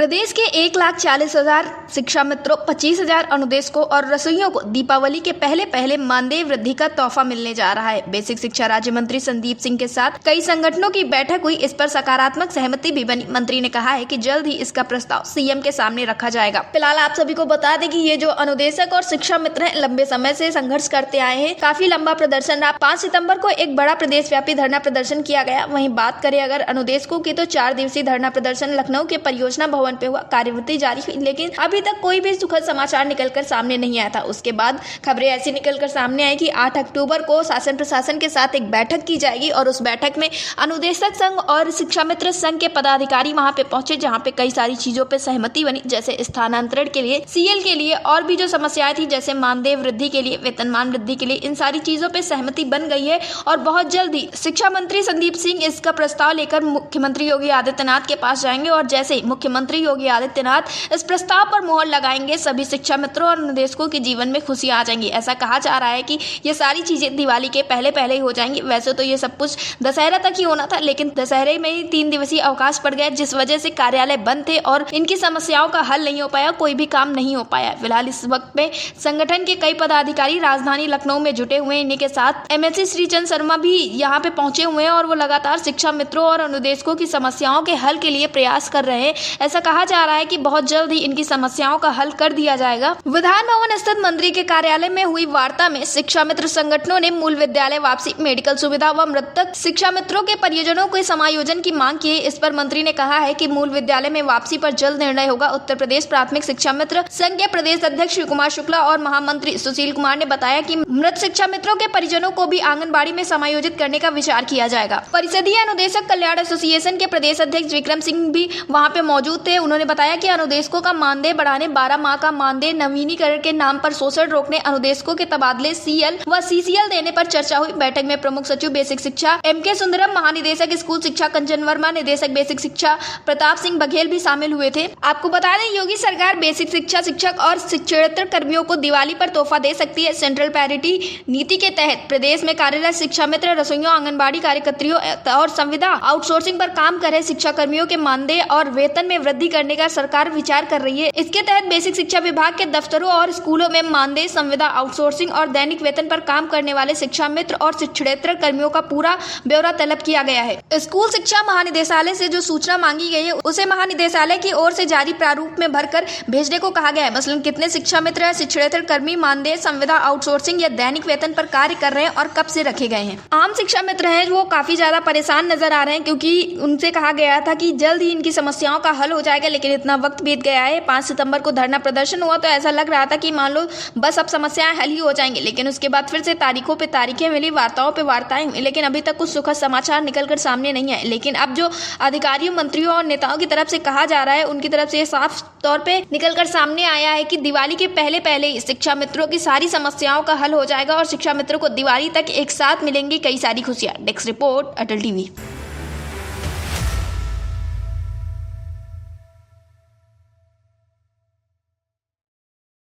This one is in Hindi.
प्रदेश के 1,40,000 शिक्षा मित्रों, 25,000 अनुदेशकों और रसोइयों को दीपावली के पहले मानदेय वृद्धि का तोहफा मिलने जा रहा है। बेसिक शिक्षा राज्य मंत्री संदीप सिंह के साथ कई संगठनों की बैठक हुई। इस पर सकारात्मक सहमति भी बनी। मंत्री ने कहा है कि जल्द ही इसका प्रस्ताव सीएम के सामने रखा जाएगा। फिलहाल आप सभी को बता दें कि ये जो अनुदेशक और शिक्षा मित्र हैं, लंबे समय से संघर्ष करते आए हैं। काफी लंबा प्रदर्शन रहा। 5 सितम्बर को एक बड़ा प्रदेश व्यापी धरना प्रदर्शन किया गया। वहीं बात करें अगर अनुदेशकों की, तो 4 दिवसीय धरना प्रदर्शन लखनऊ के परियोजना भवन पे हुआ। कार्यवृत्ति जारी हुई, लेकिन अभी तक कोई भी सुखद समाचार निकलकर सामने नहीं आया था। उसके बाद खबरें ऐसी निकलकर सामने आई कि 8 अक्टूबर को शासन प्रशासन के साथ एक बैठक की जाएगी और उस बैठक में अनुदेशक संघ और शिक्षा मित्र संघ के पदाधिकारी वहां पे पहुंचे, जहां पे कई सारी चीजों पे सहमति बनी, जैसे स्थानांतरण के लिए, सीएल के लिए और भी जो समस्याएं थी, जैसे मानदेय वृद्धि के लिए, वेतनमान वृद्धि के लिए, इन सारी चीजों पे सहमति बन गई है। और बहुत जल्दी शिक्षा मंत्री संदीप सिंह इसका प्रस्ताव लेकर मुख्यमंत्री योगी आदित्यनाथ के पास जाएंगे और जैसे ही मुख्यमंत्री योगी आदित्यनाथ इस प्रस्ताव पर मोहर लगाएंगे, सभी शिक्षा मित्रों और अनुदेशकों के जीवन में खुशियां आ जाएंगी। ऐसा कहा जा रहा है कि ये सारी चीजें दिवाली के पहले ही हो जाएंगी। वैसे तो ये सब कुछ दशहरा तक ही होना था, लेकिन दशहरे में ही 3 दिवसीय अवकाश पड़ गया, जिस वजह से कार्यालय बंद थे और इनकी समस्याओं का हल नहीं हो पाया, कोई भी काम नहीं हो पाया। फिलहाल इस वक्त में संगठन के कई पदाधिकारी राजधानी लखनऊ में जुटे हुए हैं। इन्हीं के साथ एमएलसी श्रीचंद शर्मा भी यहाँ पे पहुंचे हुए हैं और वो लगातार शिक्षा मित्रों और अनुदेशकों की समस्याओं के हल के लिए प्रयास कर रहे हैं। ऐसा कहा जा रहा है कि बहुत जल्द ही इनकी समस्याओं का हल कर दिया जाएगा। विधान भवन स्थित मंत्री के कार्यालय में हुई वार्ता में शिक्षा मित्र संगठनों ने मूल विद्यालय वापसी, मेडिकल सुविधा व मृतक शिक्षा मित्रों के परियोजनों के समायोजन की मांग की है। इस पर मंत्री ने कहा है कि मूल विद्यालय में वापसी पर जल्द निर्णय होगा। उत्तर प्रदेश प्राथमिक शिक्षा मित्र संघ के प्रदेश अध्यक्ष शिव कुमार शुक्ला और महामंत्री सुशील कुमार ने बताया कि मृत शिक्षा मित्रों के परिजनों को भी आंगनबाड़ी में समायोजित करने का विचार किया जाएगा। परिषदीय अनुदेशक कल्याण एसोसिएशन के प्रदेश अध्यक्ष विक्रम सिंह भी वहां पे मौजूद थे। उन्होंने बताया कि अनुदेशकों का मानदेय बढ़ाने, 12 माह का मानदेय नवीनीकरण के नाम पर शोषण रोकने, अनुदेशकों के तबादले सीएल व सीसीएल देने पर चर्चा हुई। बैठक में प्रमुख सचिव बेसिक शिक्षा एमके सुंदरम, महानिदेशक स्कूल शिक्षा कंचन वर्मा, निदेशक बेसिक शिक्षा प्रताप सिंह बघेल भी शामिल हुए थे। आपको बता दें, योगी सरकार बेसिक शिक्षा शिक्षक और शिक्षेत्र कर्मियों को दिवाली पर तोहफा दे सकती है। सेंट्रल पैरिटी नीति के तहत प्रदेश में कार्यरत शिक्षा मित्र, रसोइयों, आंगनबाड़ी कार्यकर्तियों और संविदा आउटसोर्सिंग पर काम कर रहे शिक्षा कर्मियों के मानदेय और वेतन में वृद्धि करने का सरकार विचार कर रही है। इसके तहत बेसिक शिक्षा विभाग के दफ्तरों और स्कूलों में मानदेय, संविदा आउटसोर्सिंग और दैनिक वेतन पर काम करने वाले शिक्षा मित्र और शिक्षेत्र कर्मियों का पूरा ब्यौरा तलब किया गया है। स्कूल शिक्षा महानिदेशालय से जो सूचना मांगी गई है, उसे महानिदेशालय की ओर से जारी प्रारूप में भरकर भेजने को कहा गया है। मसलन कितने शिक्षा मित्र या शिक्षेत्र कर्मी मानदेय, संविदा आउटसोर्सिंग या दैनिक वेतन पर कार्य कर रहे हैं और कब से रखे गए हैं। आम शिक्षा मित्र हैं वो काफी ज्यादा परेशान नजर आ रहे हैं, क्योंकि उनसे कहा गया था कि जल्द ही इनकी समस्याओं का हल हो जाएगा, लेकिन इतना वक्त बीत गया है। 5 सितंबर को धरना प्रदर्शन हुआ तो ऐसा लग रहा था कि मान लो बस अब समस्याएं हल ही हो जाएंगी, लेकिन उसके बाद फिर से तारीखों पे तारीखें मिली, वार्ताओं पे वार्ताएं हुई, लेकिन अभी तक कुछ सुखद समाचार निकलकर सामने नहीं आए। लेकिन अब जो अधिकारियों, मंत्रियों और नेताओं की तरफ से कहा जा रहा है, उनकी तरफ से साफ तौर पे निकलकर सामने आया है कि दिवाली के पहले ही शिक्षा मित्रों की सारी समस्याओं का हल हो जाएगा और शिक्षा मित्रों को दिवाली तक एक साथ मिलेंगी कई सारी खुशियां। डेस्क रिपोर्ट, अटल टीवी।